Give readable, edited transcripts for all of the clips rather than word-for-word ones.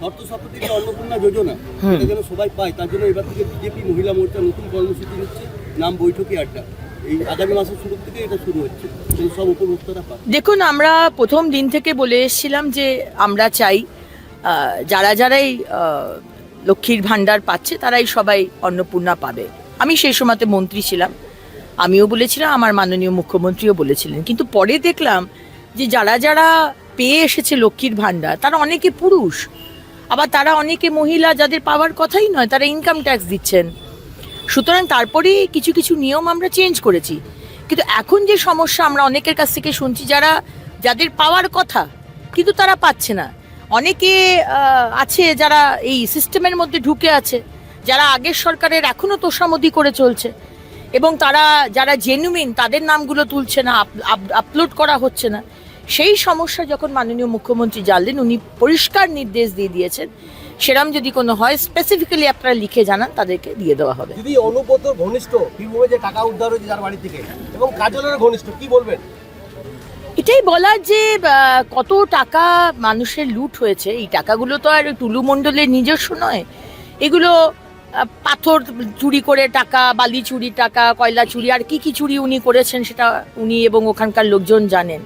শর্ত সাপেক্ষে যে অন্নপূর্ণা যোজনা এটা যেন সবাই পায়, তার জন্য এবার থেকে বিজেপি মহিলা মোর্চা নতুন কর্মসূচি নিচ্ছে, নাম বৈঠকি আড্ডা। এই আগামী মাসের শুরু থেকে এটা শুরু হচ্ছে, সব উপভোক্তারা পায়। দেখুন, আমরা প্রথম দিন থেকে বলে এসেছিলাম যে আমরা চাই যারাই লক্ষ্মীর ভাণ্ডার পাচ্ছে তারাই সবাই অন্নপূর্ণা পাবে। আমি সেই সময়তে মন্ত্রী ছিলাম, আমিও বলেছিলাম, আমার মাননীয় মুখ্যমন্ত্রীও বলেছিলেন। কিন্তু পরে দেখলাম যে যারা পেয়ে এসেছে লক্ষ্মীর ভাণ্ডার তারা অনেকে পুরুষ, আবার তারা অনেকে মহিলা যাদের পাওয়ার কথাই নয়, তারা ইনকাম ট্যাক্স দিচ্ছেন। সুতরাং তারপরেই কিছু নিয়ম আমরা চেঞ্জ করেছি। কিন্তু এখন যে সমস্যা আমরা অনেকের কাছ থেকে শুনছি, যাদের পাওয়ার কথা কিন্তু তারা পাচ্ছে না। অনেকে আছে যারা এই সিস্টেমের মধ্যে ঢুকে আছে, যারা আগের সরকারের এখনো তোষামদি করে চলছে, এবং যারা জেনুইন তাদের নামগুলো তুলছে না, আপলোড করা হচ্ছে না। সেই সমস্যা যখন মাননীয় মুখ্যমন্ত্রী জানলেন, উনি পরিষ্কার নির্দেশ দিয়ে দিয়েছেন, সেরকম যদি কোনো হয় স্পেসিফিক্যালি আপনারা লিখে জানান, তাদেরকে দিয়ে দেওয়া হবে। দিদি, অনুব্রত ঘনিষ্ঠ বীরভূমে যে টাকা উদ্ধার হয়েছে যার বাড়ি থেকে, এবং কাজলের ঘনিষ্ঠ, কি বলবেন? এটাই বলার যে কত টাকা মানুষের লুট হয়েছে। এই টাকাগুলো তো আর টুলু মণ্ডলের নিজস্ব নয়, এগুলো পাথর চুরি করে টাকা, বালি চুরি টাকা, কয়লা চুরি, আর কি চুরি উনি করেছেন সেটা উনি এবং ওখানকার লোকজন জানেন।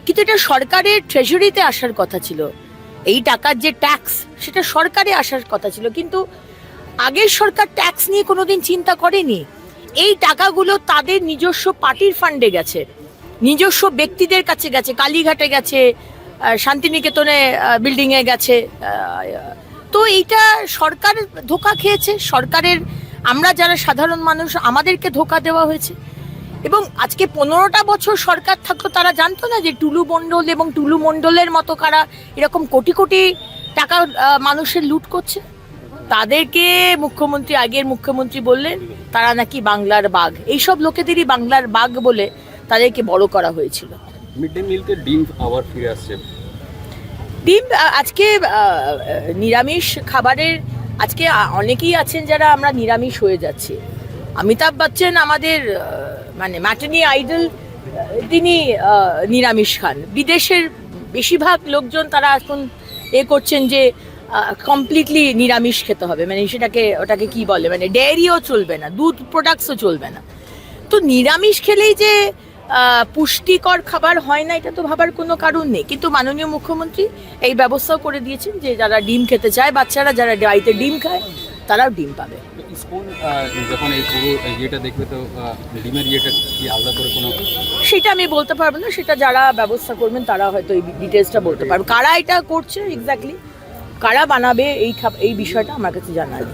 কিন্তু এটা সরকারের ট্রেজারিতে আসার কথা ছিল। এই টাকার যে ট্যাক্স, সেটা সরকারে আসার কথা ছিল, কিন্তু আগের সরকার ট্যাক্স নিয়ে কোনোদিন চিন্তা করেনি। এই টাকাগুলো তাদের নিজস্ব পার্টির ফান্ডে গেছে, নিজস্ব ব্যক্তিদের কাছে গেছে, কালীঘাটে গেছে, শান্তিনিকেতনে বিল্ডিংয়ে গেছে। তো এইটা সরকার ধোঁকা খেয়েছে, সরকারের, আমরা যারা সাধারণ মানুষ আমাদেরকে ধোঁকা দেওয়া হয়েছে। এবং আজকে 15টা বছর সরকার থাকতো, তারা জানতো না যে টুলু মণ্ডল এবং টুলু মণ্ডলের মতো কারা এরকম কোটি কোটি টাকা মানুষের লুট করছে। তাদেরকে আগের মুখ্যমন্ত্রী বললেন তারা নাকি বাংলার বাঘ। এইসব লোকেদেরই বাংলার বাঘ বলে তাদেরকে বড় করা হয়েছিল। মিড ডে মিলকে ডিম আবার ফিরে আসছে। ডিম আজকে নিরামিষ খাবারের, আজকে অনেকেই আছেন যারা আমরা নিরামিষ হয়ে যাচ্ছি। অমিতাভ বচ্চন আমাদের মানে ম্যাটনি আইডল, তিনি নিরামিষ খান। বিদেশের বেশিরভাগ লোকজন তারা এখন করছেন যে কমপ্লিটলি নিরামিষ খেতে হবে, মানে ওটাকে কি বলে, মানে ডেয়ারিও চলবে না, দুধ প্রোডাক্টসও চলবে না। তো নিরামিষ খেলেই যে পুষ্টিকর খাবার হয় না, এটা তো ভাবার কোনো কারণ নেই। কিন্তু মাননীয় মুখ্যমন্ত্রী এই ব্যবস্থাও করে দিয়েছেন যে যারা ডিম খেতে চায়, বাচ্চারা যারা বাড়িতে ডিম খায় তারাও ডিম পাবে। যখন এই পুরো ইয়েটা দেখবে, তো ডিমের ইয়েটা কি আলাদা করে কোনো, সেটা আমি বলতে পারবো না। সেটা যারা ব্যবস্থা করবেন তারা হয়তো এই ডিটেলসটা বলতে পারবে। কারা এটা করছে এক্স্যাক্টলি, কারা বানাবে এই বিষয়টা আমার কাছে জানা নেই।